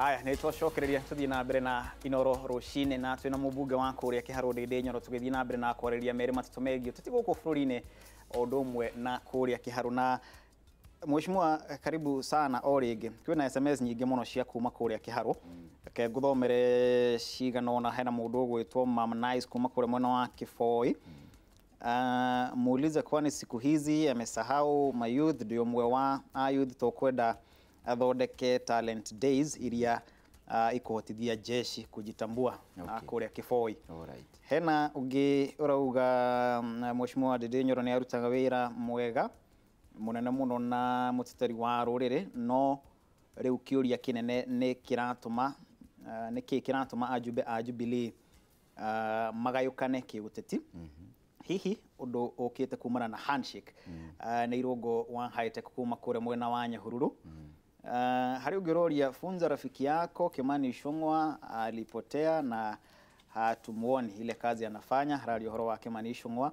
Aya nä twacokereria tå thiä na mbere na Inooro Ruciini na twä na mũmbunge wa kũrĩa kĩharũ ndĩndĩ Nyoro tũgĩthiĩ na mbere na kwarĩrĩria merĩ matatũ megiĩ ũteti gũkũ bũrũri-inĩ o ũndũ ũmwe na kũrĩa kĩharũ. Na Mheshimiwa, karibu sana o rĩngĩ. Kwĩna SMS nyingĩ mũno cia kuma kũrĩa kĩharũ. Reke ngũthomere cigana ũna. Hena mũndũ ũgwĩtwo Mama Nice kuma kũrĩa mwena wa Kĩboi. Muulize kwani siku hizi amesahau mayouth ndio mwe wa youth tokwenda athondeke talent days iria ikuhotithia jeshi kujitambua kũrĩa Kĩboi. Hena ũngĩ ũrauga Mheshimiwa Ndĩndĩ Nyoro nĩ arutaga wĩra mwega mũnene mũno na mũteteri wa rũrĩrĩ, no rĩu kĩũria kĩnene nĩ kĩratũma ajumbe a Jubilee magayũkane kĩũteti. Hihi ũndũ ũkĩte kumana na handshake nĩ irũngo wa high tech kuma kũrĩa mwena wa Nyahururu. Hari ungeroria funza rafiki yako Kimani Ichung'wa alipotea na hatumuoni ile kazi anafanya. Hari uhoro wa Kimani Ichung'wa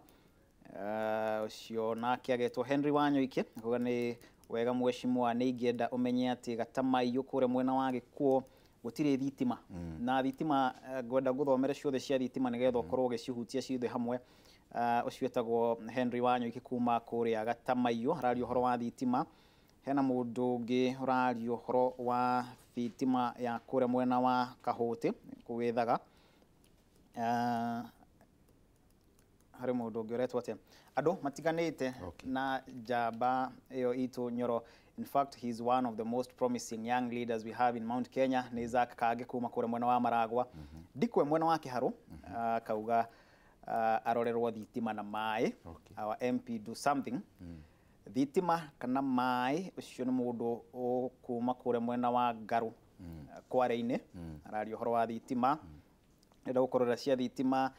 ucio nake agetwo Henry Wanyoike kuga ni wega Mheshimiwa nĩ ingĩenda ũmenye atĩ Gatamaiyũ kũrĩa mwena wa Gĩkuo gũtirĩ thitima na thitima ngwenda gũthomere ciothe cia thitima nĩgetha ũkorwo ũgĩcihutia ciothe hamwe. Ucio etagwo Henry Wanyoike kuma kũrĩa Gatamaiyũ hari uhoro wa thitima. Hena mũndũ ũngĩ ũraria ũhoro wa thitima ya kũrĩa mwena wa Kahũtĩ kũgĩthaga. Hari mũndũ ũngĩ ũretwo atĩa andũ matiganĩte na njamba ĩyo itũ Nyoro. In fact, he's one of the most promising young leaders we have in Mount Kenya. Nĩ Isaac Kage kuma kũrĩa mwena wa Maragwa. Ndikwe mwena wa Kĩharũ kauga arorerwo thitima na maĩ. Our MP do something. Thitima kana maĩ ucio nĩ mũndũ kuma kũrĩa mwena wa Ngaru Kware-inĩ araria ũhoro wa thitima. Nenda gũkorora cia thitima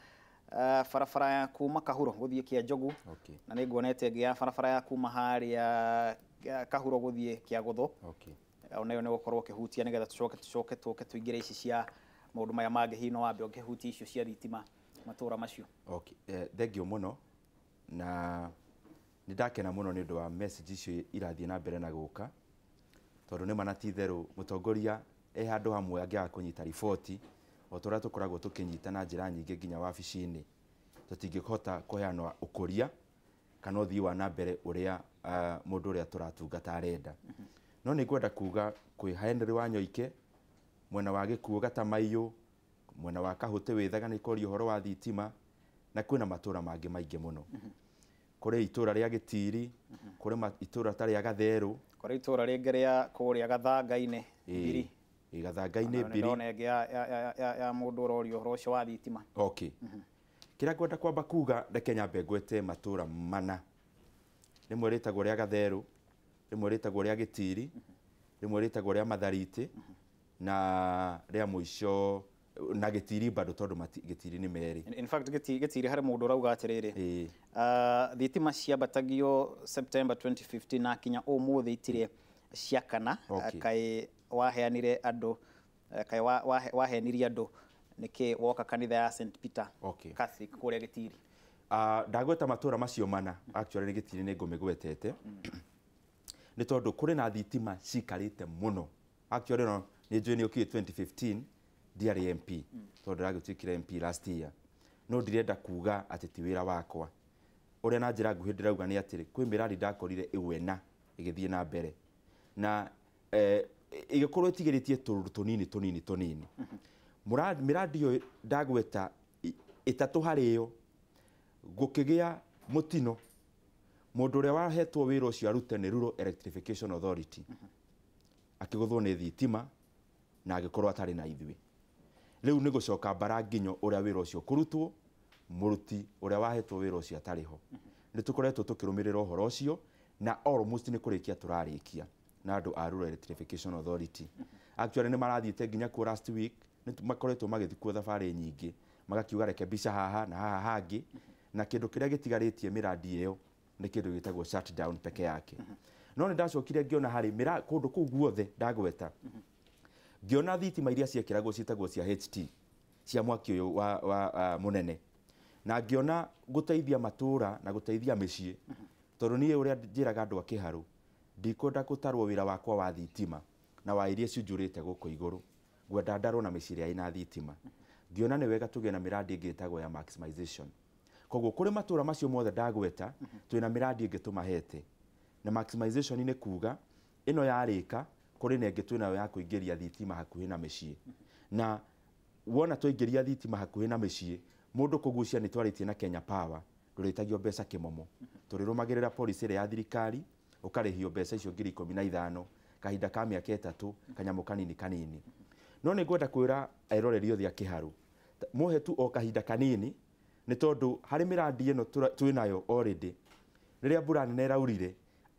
barabara ya kuma Kahuro gũthiĩ Kĩanjogu na nĩ nguonete ĩngĩ ya barabara ya kuma harĩa Kahuro gũthiĩ Kĩagũthũ. Onayo nĩ gũkorwo ũkĩhutia nĩgetha tũcoke tũingĩre ici cia maũndũ maya mangĩ hihi no wambe ũkĩhutia icio cia thitima matũra macio. Thengio mũno na nĩ ndakena mũno nĩ ũndũ wa message icio irathiĩ na mbere na gũka, tondũ nĩ mana ti therũ mũtongoria handũ hamwe angĩaga kũnyita riboti o tũrĩa tũkoragwo tũkĩnyita na njĩra nyingĩ nginya wabici-inĩ tũtingĩhota kũheana ũkũria kana ũthii wa na mbere ũrĩa mũndũ ũrĩa tũratungata arenda. No nĩ ngwenda kuga kwĩ Henry Wanyoike mwena wa Gĩkuo Gatamaiyũ, mwena wa Kahũtĩ wĩthaga nĩ kũria ũhoro wa thitima, na kwĩna matũra mangĩ maingĩ mũno. Kũrĩ itũra rĩa Gĩtiri, kũrĩ itũra ta rĩa Gatherũ, kũrĩ itũra rĩngĩ rĩa kũrĩa Gathangainĩ Mbiri. Gathangainĩ Mbiri. Ndona ĩngĩ ya mũndũ ũroria ũhoro ũcio wa thitima. Kĩrĩa ngwenda kwamba kuga reke nyambe ngwete matũra mana. Rĩmwe rĩtagwo rĩa Gatherũ, rĩmwe rĩtagwo rĩa Gĩtiri, rĩmwe rĩtagwo rĩa Mathariti na rĩa mũico na Gĩtiri bado tondũ Gĩtiri nĩ merĩ. In fact Gĩtiri hari mũndũ ũrauga atĩrĩrĩ thitima ciambatagio September 2015 na kinya ũmũthĩ itirĩ ciakana. Kaĩ waheanire andũ kaĩ wahenirie andũ nĩkĩ woka kanitha ya St Peter Catholic kũrĩa Gĩtiri? Ndagweta matũra macio mana actually nĩ Gĩtiri nĩ ngũmĩgwetete nĩ tondũ kũrĩ na thitima cikarĩte mũno. Actually no nĩ njũĩ nĩ ũkĩrĩ 2015 ndiarĩ MP tondũ ndagĩtuĩkire MP last year, no ndirenda kuga atĩ ti wĩra wakwa. Ũrĩa na njĩra nguhĩ ndĩrauga nĩ atĩrĩ kwĩ mĩradi ndakorire ĩwena ĩgĩthiĩ na mbere na ĩgĩkorwo ĩtigĩrĩtie tũrũrũ tũnini. Mĩradi ĩyo ndagweta ĩtatũ harĩ yo gũkĩgĩa mũtino. Mũndũ ũrĩa wahetwo wĩra ũcio arute nĩ Rural Electrification Authority akĩgũthwo nĩ thitima na agĩkorwo atarĩ na ithuĩ. Rĩu nĩ gũcoka mbara nginyo ũrĩa wĩra ũcio kũrutwo mũruti ũrĩa wahetwo wĩra ũcio atarĩ ho. Nĩ tũkoretwo tũkĩrũmĩrĩra ũhoro ũcio na almost nĩ kũrĩkia tũrarĩkia na andũ a Rural Electrification Authority. Actually nĩ marathiĩte nginya kuo last week, nĩ makoretwo magĩthiĩ kuo thabarĩ nyingĩ magakiuga reke mbica haha na haha hangĩ, na kĩndũ kĩrĩa gĩtigarĩtie mĩradi ĩyo nĩ kĩndũ gĩtagwo shutdown peke yake. No nĩ ndacokire ngĩona harĩ kũndũ kũu guothe ndagweta ngĩona thitima iria ciekĩragwo ciĩtagwo cia HT cia mwaki ũyũ wa mũnene, na ngĩona gũteithia matũra na gũteithia mĩciĩ tondũ niĩ ũrĩa njĩraga andũ a Kĩharũ ndikwenda gũtarwo wĩra wakwa wa thitima na wa iria cijurĩte gũkũ igũrũ. gwenda ndarona mĩciĩ ina thitima ngiona nĩ wega tũgĩe na mĩrandi ĩngĩ ĩtagwo ya maximization koguo kũrĩ matũra macio mothe ndagweta twĩna mĩrandi ĩngĩ tũmahete na maximization nĩ kuga ĩno yarĩka kũrĩ na ĩngĩ twĩnayo ya kũingĩria thitima hakuhĩ na mĩciĩ na wona twaingĩria thitima hakuhĩ na mĩciĩ mũndũ kũgucia nĩ twarĩtie na Kenya Power ndũrĩtagio mbeca kĩmomo tũrĩrũmagĩrĩra policy ĩrĩa ya thirikari ũkarĩhio mbeca icio 15,000 kahinda ka mĩaka 3 kanyamũ kanini no nĩ ngwenda kwĩra eroreri othe a Kĩharũ mũhe tu o kahinda kanini nĩ tondũ harĩ mĩrandi ĩno twĩnayo already rĩrĩa mbura nene ĩraurire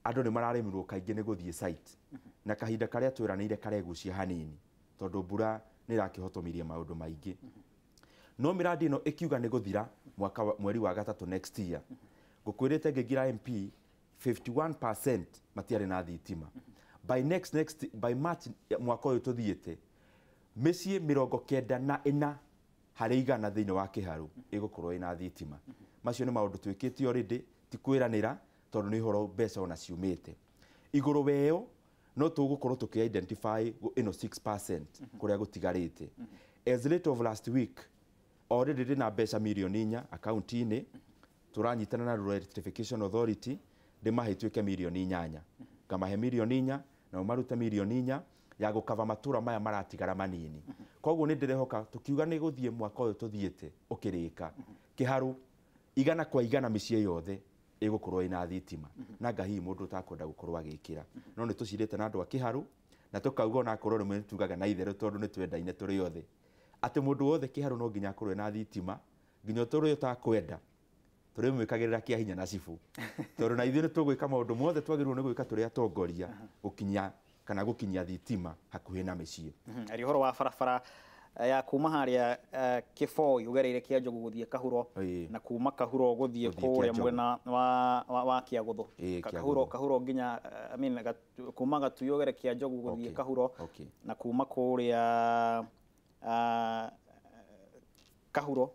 andũ nĩ mararemirwo kaingĩ nĩ gũthiĩ site na kahinda karĩa twĩranĩire karegucia hanini tondũ mbura nĩ ĩrakĩhotomirie maũndũ maingĩ no mĩrandi ĩno ĩkiuga nĩ gũthira mweri wa gatatũ next year ngũkwĩrĩte ngĩgira MP 51% matiarĩ na thitima by March mwaka ũyũ tũthiĩte mĩciĩ 94 harĩ 100 thĩinĩ wa Kĩharũ ĩgũkorwo ĩna thitima macio nĩ maũndũ twĩkĩte already ti kwĩranĩra tondũ nĩ horo mbeca ona ciumĩte igũrũ weo no tũgũkorwo tũkĩ-identify ĩno 6% kũrĩa gũtigarĩte as late of last week already ndĩna mbeca milioni 4 akaunti-inĩ tũranyitana na Rural Electrification Authority ndĩmahe ituĩke milioni 8 ngamahe milioni 4 na marute milioni 4 ya gũkava matũra maya maratigara manini koguo nĩ ndĩrehoka tũkiuga nĩ gũthiĩ mwaka ũyũ tũthiĩte ũkĩrĩka Kĩharũ igana kwa igana mĩciĩ yothe ĩgũkorwo ina thitima na ngahi mũndũ utakwenda gũkorwo agĩkĩra no nĩ tũcirĩte na andũ a Kĩharũ na tũkauga na korwo nĩ tugaga na itherũ tondũ nĩ twendaine tũrĩ othe atĩ mũndũ wothe Kĩharũ no nginya akorwo na thitima nginya tũrĩ utakwenda tũrĩmwĩkagĩrĩra kĩa hinya na cibu tondũ na ithuĩ nĩ tũgwĩka maũndũ mothe twagĩrĩirwo nĩ gwĩka tũrĩ atongoria gũkinyia thitima hakuhĩ na mĩciĩ ari horo wa barabara ya kuma harĩa Kĩboi ugereire Kĩanjũgũ gũthiĩ Kahuro na kuma Kahuro gũthiĩ kũrĩa mwena wa Kĩagũthũ Kahuro nginya kuma Gatuyu ugere Kĩanjũgũ gũthiĩ Kahuro na kuma kũrĩa Kahuro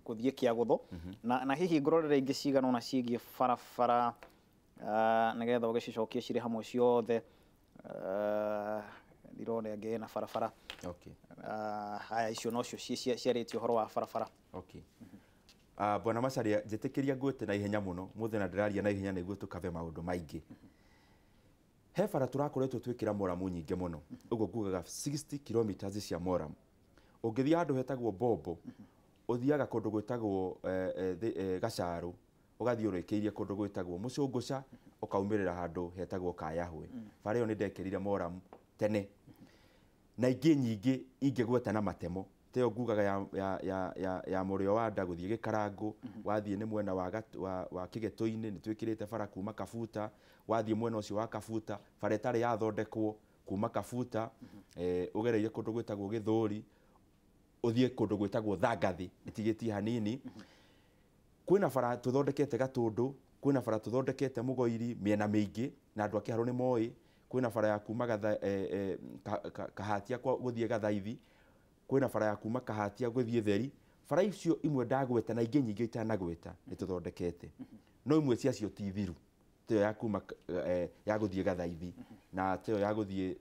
gũthiĩ Kĩagũthũ na hihi ngororere ingĩ cigana ona ciĩgiĩ barabara nĩgetha ũgĩcicokie cirĩ hamwe ciothe ndirone ngĩ na barabara haya icio nocio ciarĩtio horo wa barabara bwana Macharia njĩtĩkĩria ngwĩte na ihenya mũno mũthenya ndĩraria na ihenya nĩguo tũkave maũndũ maingĩ he bara tũrakoretwo twĩkĩra moramu nyingĩ mũno ũguo ngugaga 60 kilometers cia moramu ũngĩthiĩ handũ hetagwo Bombo ũthiaga kũndũ gwĩtagwo Gacarũ ũgathiĩ ũrĩkĩirie kũndũ gwĩtagwo Mũcũngũca ũkaumĩrĩra handũ hetagwo Kayahwe bara ĩyo nĩ ndekĩrire moramu tene na ingĩ nyingĩ ingĩgweta na matemo teyo ngugaga ya mũrĩo wa nda gũthiĩ Gĩkarangũ wathiĩ nĩ mwena wa Kĩgetũ-inĩ nĩ twĩkĩrĩte bara kuma Kabuta wathiĩ mwena ũcio wa Kabuta bara ĩtarĩ yathondekwo kuma Kabuta ũgereire kũndũ gwĩtagwo Gĩthũri ũthiĩ kũndũ gwĩtagwo Thagathi ĩtigĩtie hanini kwĩna bara tũthondekete Gatũndũ kwĩna bara tũthondekete Mũgoiri mĩena mĩingĩ na andũ a Kĩharũ nĩ moĩ kwĩna bara ya kuma Kahatia gũthiĩ Gathaithi kwĩna bara ya kuma Kahatia gũthiĩ Theri bara icio imwe ndagweta na ingĩ nyingĩ itanagweta nĩ tũthondekete no imwe ciacio ti thiru teyo ya kuma ya gũthiĩ Gathaithi na teyo ya gũthiĩ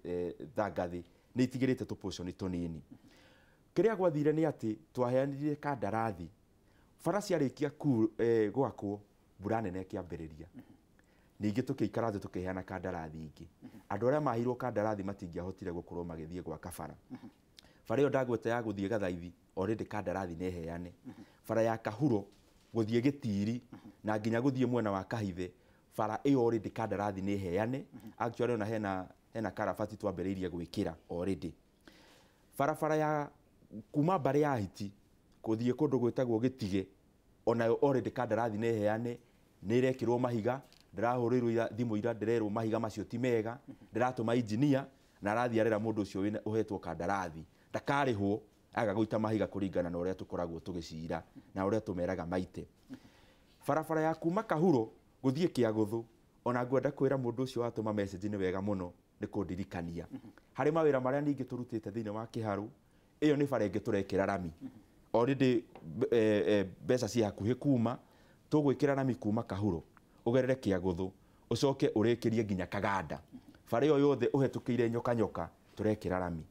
Thagathi nĩ itigĩrĩte tũportion tũnini kĩrĩa gwathire nĩ atĩ twaheanire kandarathi bara ciarĩkia gwakwo mbura nene ĩkĩambĩrĩria ningĩ tũkĩikara thĩ tũkĩheana kandarathi ingĩ andũ arĩa mahirwo kandarathi matingĩahotire gũkorwo magĩthiĩ gwaka bara bara ĩyo ndagweta ya gũthiĩ Gathaithi already kandarathi nĩ heane bara ya Kahuro gũthiĩ Gĩtiri na nginya gũthiĩ mwena wa Kahithe bara ĩyo already kandarathi nĩ heane actually ona hena karabati twambĩrĩirie gwĩkĩra already bara ya kuma Mbarĩ ya Hiti gũthiĩ kũndũ gwĩtagwo Gĩtige onayo already kandarathi nĩ heane nĩ irekĩrwo mahiga ndĩrahũrĩirwo thimũ ira ndĩrerwo mahiga macio ti mega ndĩratũma engineer na arathiĩ arera mũndũ ũcio ũhetwo kandarathi ndakarĩhwo aga gũita mahiga kũringana na ũrĩa tũkoragwo tũgĩcira na ũrĩa tũmeraga maite bara ya kuma Kahuro gũthiĩ Kĩagũthũ ona ngwenda kwĩra mũndũ ũcio watũma message nĩ wega mũno nĩ kũndirikania harĩ mawĩra marĩa ningĩ tũrutĩte thĩinĩ wa Kĩharũ ĩyo nĩ bara ĩngĩ tũrekĩra rami already mbeca cia hakuhĩ kuma tũgwĩkĩra rami kuma Kahuro ũgerere Kĩagũthũ ũcoke ũrĩkĩrie nginya Kaganda bara ĩyo yothe ũhetũkĩire nyoka tũrekĩra rami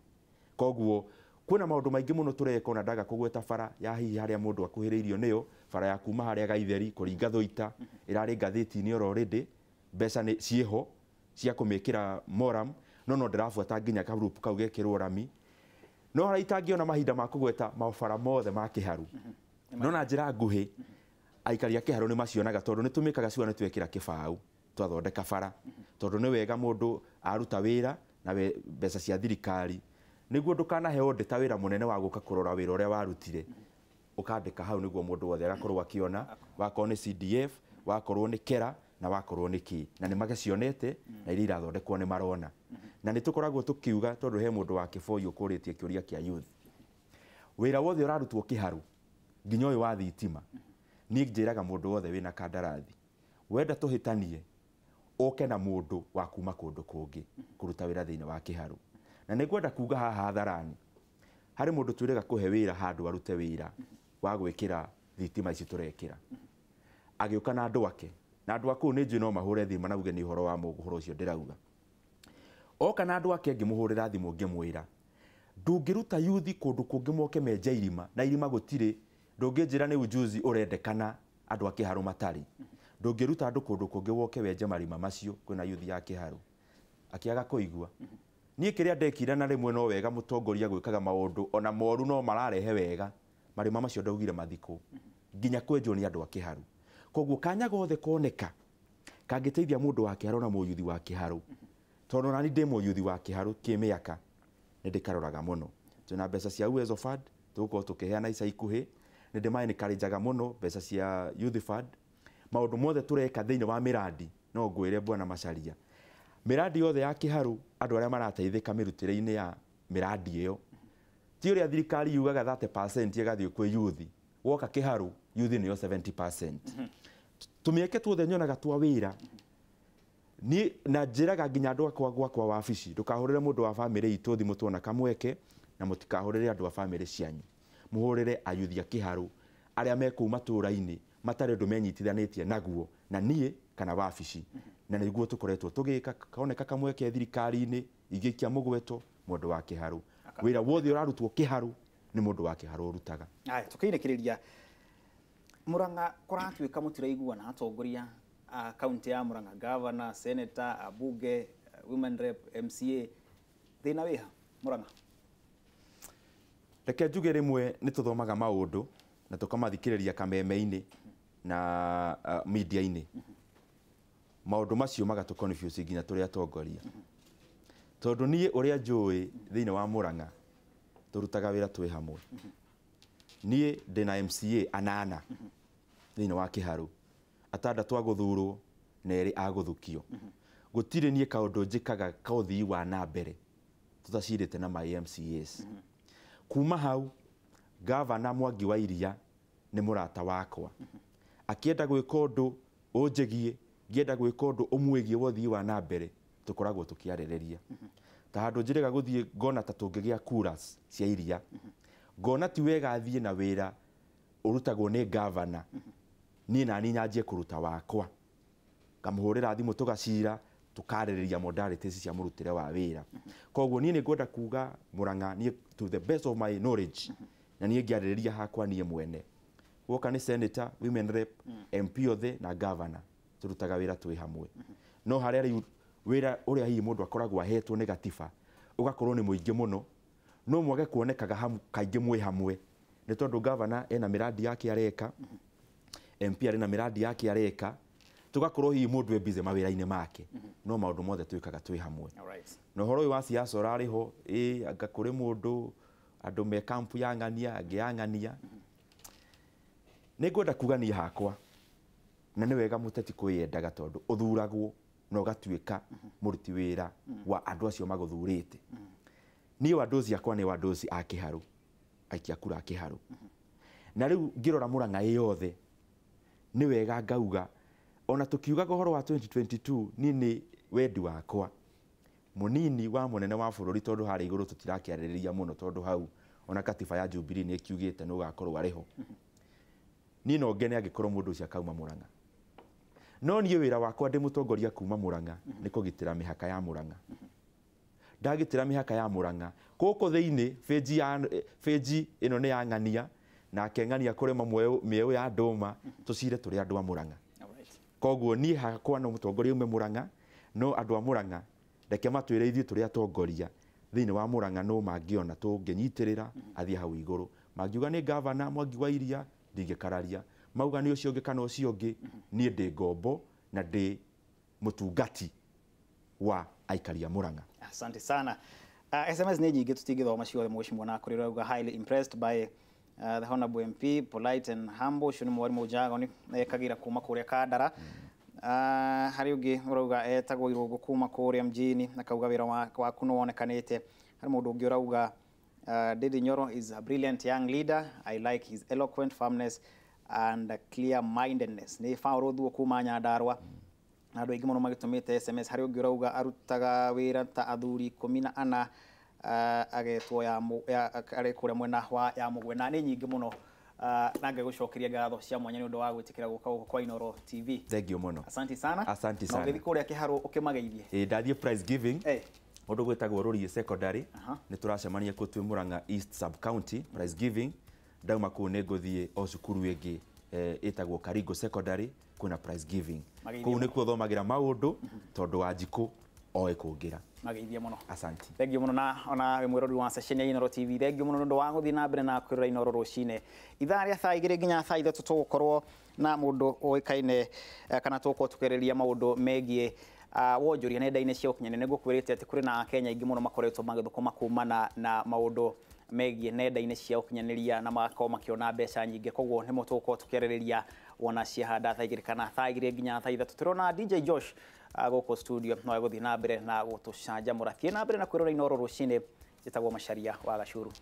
koguo kwina maundu maingi muno tureka ona ndaga kugweta bara ya hihi haria mundu akuhiriirio niyo bara ya kuma haria gaitheri kuringa Thuita irari ngathiti-ini already mbeca ni cieho cia kumikira moram no ndirafuata nginya ka group kau gekirwo rami no haraitangiona mahinda ma kugweta mabara mothe ma kiharu no na njira nguhi aikari a kiharu ni macionaga tondu ni tumikaga ciwa ni twekira kibau twathondeka bara tondu ni wega mundu aruta wira na mbeca cia thirikari niguo ndukanaheo ndeta wira munene wa guka kurora wira uria warutire ukandika hau niguo mundu wothe agakorwo akiona wakorwo ni CDF wakorwo ni kera na wakorwo ni ki na ni magacionete na iria irathondekwo ni marona na ni tukoragwo tukiuga tondu he mundu wa kiboi ukuritie kiuria kia youth wira wothe urarutwo kiharu nginya uyu wa thitima ni njiraga mundu wothe wina kandarathi wenda tuhitanie oke na mundu wa kuma kundu kungi kuruta wira thiini wa kiharu na ni gwenda kuga haha hatharani hari mundu twirega kuhe wira handu arute wira wa gwikira thitima ici turekira agiuka na andu ake na andu aku ni njino mahure thima na uge ni horo wa muguhoro ucio ndirauga oka na andu ake ngimuhurira thimu ngimwira ndungiruta yuthi kundu kungi moke menja irima na irima gutire ndunginjira ni ujuzi urendekana andu a kiharu matari ndungiruta andu kundu kungi woke wenje marima macio kwina yuthi ya kiharu akiaga kuigua nie kiria ndekira na rimwe no wega mutongoria gwikaga maundu ona moru no mararehe wega marima macio ndaugire mathiko nginya kwenjwo ni andu a kiharu koguo kanya gothe koneka kangiteithia mundu wa kiharu na muyuthi wa kiharu tondu nani ndi muyuthi wa kiharu kimiaka ndikaroraga muno tuna mbeca cia uwezo fund tuko tukiheana ica ikuhi ndimai ni karijaga muno mbeca cia youth fund maundu mothe tureka thiini wa miradi no ngwire bwana Macharia miradi yothe ya kiharu andu aria marateithika mirutire-ini ya miradi iyo ti uria thirikari yugaga 30% igathie kwi youth woka kiharu youth niyo 70% tumieke tuothe nyonaga twa wira ni na njiraga nginya andu akwa gwakwa wabici ndukahurire mundu wa family itu thimu tuona kamweke na mutikahurire andu a family cianyu muhurire ayuthi a kiharu aria meku matura-ini matare ndu menyitithanitie naguo na nie kana wabici na niguo tukoretwo tugika kaoneka kamweke thirikari-ini igikia mugweto mundu wa kiharu wira wothe urarutwo kiharu ni mundu wa kiharu urutaga aya tukiirekiriria Murang'a kuratuika mutiraigua na atongoria county ya Murang'a governor senator abuge women rep MCA thina wiha Murang'a reke njuge rimwe ni tuthomaga maundu na tukamathikiriria kameme-ini na media-ini maundu macio magatu confuse nginya turi atongoria tondu nie uria njui thiini wa Murang'a turutaga wira twi hamwe nie ndina MCA anana thiini wa kiharu atandatu aguthurwo na eri aguthukio gutire nie kaundu njikaga kauthii wa na mbere tutacirite na my MCAs kuma hau governor Mwangi wa Iria ni murata wakwa akienda gwika undu unjigie ngienda gwika undu umwigie wothii wa na mbere tukoragwo tukiaririria ta handu njirega guthie ngona ta tungigia kuras cia Iria ngona ti wega athie na wira urutagwo ni governor ni nani nyanjie kuruta wakwa kamuhurira thimu tugacira tukaririria modalities cia murutire wa wira koguo ni ngwenda kuga Murang'a ni to the best of my knowledge na ni ngiaririria hakwa nie mwene woka ni senator women rep MP othe na governor turutaga wira twi hamwe no haria riu wira uria hihi mundu akoragwo ahetwo ni gatiba ugakorwo ni muingi muno no mwage kuonekaga kaingi mwi hamwe ni tondu governor ena miradi yake areka MP ari na miradi yake areka tugakorwo hihi mundu e busy mawira-ini make no maundu mothe twikaga twi hamwe no horo uyu wa siasa urari ho anga kuri mundu andu me camp ya ng'ania angi ya ng'ania ni ngwenda kuga ni hakwa na ni wega muteti kwiyendaga tondu uthuragwo no gatuika muruti wira wa andu acio maguthurite ni wandozi akwa ni wandozi a kiharu aikia kura a kiharu na riu ngirora Murang'a yothe ni wega ngauga ona tukiugaga horo wa 2022 ni wendi wakwa munini wa munene wa bururi tondu hari iguru tutirakiaririria muno tondu hau ona katiba ya Jubilee ni kiugite no gakorwo ariho ni no ngene angikorwo mundu ucio akauma Murang'a no nie wira wakwa ndi mutongoria kuma Murang'a ni kugitira mihaka ya Murang'a ndagitira mihaka ya Murang'a koko thiini feji ino ni ya ng'ania na keng'ania kurema mieu ya nduma tucire turi andu a Murang'a koguo ni hakwa no mutongoria ume Murang'a no andu a Murang'a reke matwire ithuĩ turi atongoria thiini wa Murang'a no mangiona tunginyitirira athie hau iguru mangiuga ni governor Mwangi wa Iria ndingikararia mauga ni ucio ungi kana ucio ungi ni ndi ngombo na ndi mutungati wa aikari a Murang'a. Asante sana. SMS ni nyingi tutigithoma ciothe mheshimiwa na kuri rauga highly impressed by the honorable MP, polite and humble. Shuni mwarimu Jago ni kagira kuma kuria Kandara. Hari ungi rauga etagwo Irungu kuma kuria mjini akauga wira waku no wonekanite. Hari mundu ungi rauga Didi Inooro is a brilliant young leader. I like his eloquent firmness and clear-mindedness. Ni faurudhu kuma Nyandarua. Andu aingi muno magitumite SMS. Hari ungi rauga arutaga wira ta athuri 14 agetwo ari kuria mwena wa ya mugwe na ni nyingi muno nange gucokeria ngatho cia mwanya ni undu wa gwitikira guka kwa Inooro TV. Thank you muno. Asante sana. Asante sana. Na kuria kiharu ukimageithie. Ndathie prize giving. Undu gwetagwo Ruciini secondary ni turacemania ku twi Murang'a East sub county prize giving ndauma ku ne guthie o cukuru ingi etagwo Karigo secondary kuna prize giving ku ne ku thomagira maundu tondu wa njiku oe kungira mageithie muno. Asante. Thank you muno na ona mwirori wa session ya Inooro TV. Thank you muno ndo wangu thina mbere na kwirira Inooro Ruciini ithaa ria thaa 2 nginya thaa 3 tugukorwo na mundu oikaine kana tuko tukereria maundu megie wonjoria nenda-inĩ cia ũkinyanĩria nĩ ngũkwĩrĩte atĩ kũrĩ na Kenya aingĩ mũno makoretwo magĩthũkũma kumana na maũndũ megie nenda-inĩ cia ũkinyanĩria na magakorwo makĩona mbeca nyingĩ koguo nĩ mũtũko tũkĩarĩrĩria wona ciahanda thaa 2 kana thaa 2 nginya thaa 3 tũrona DJ Josh gũkũ studio no egũthiĩ na mbere na gũtũcanjamũra thiĩ na mbere na kwĩrora Inooro Ruciini ĩtagwo Macharia wa Gacuru.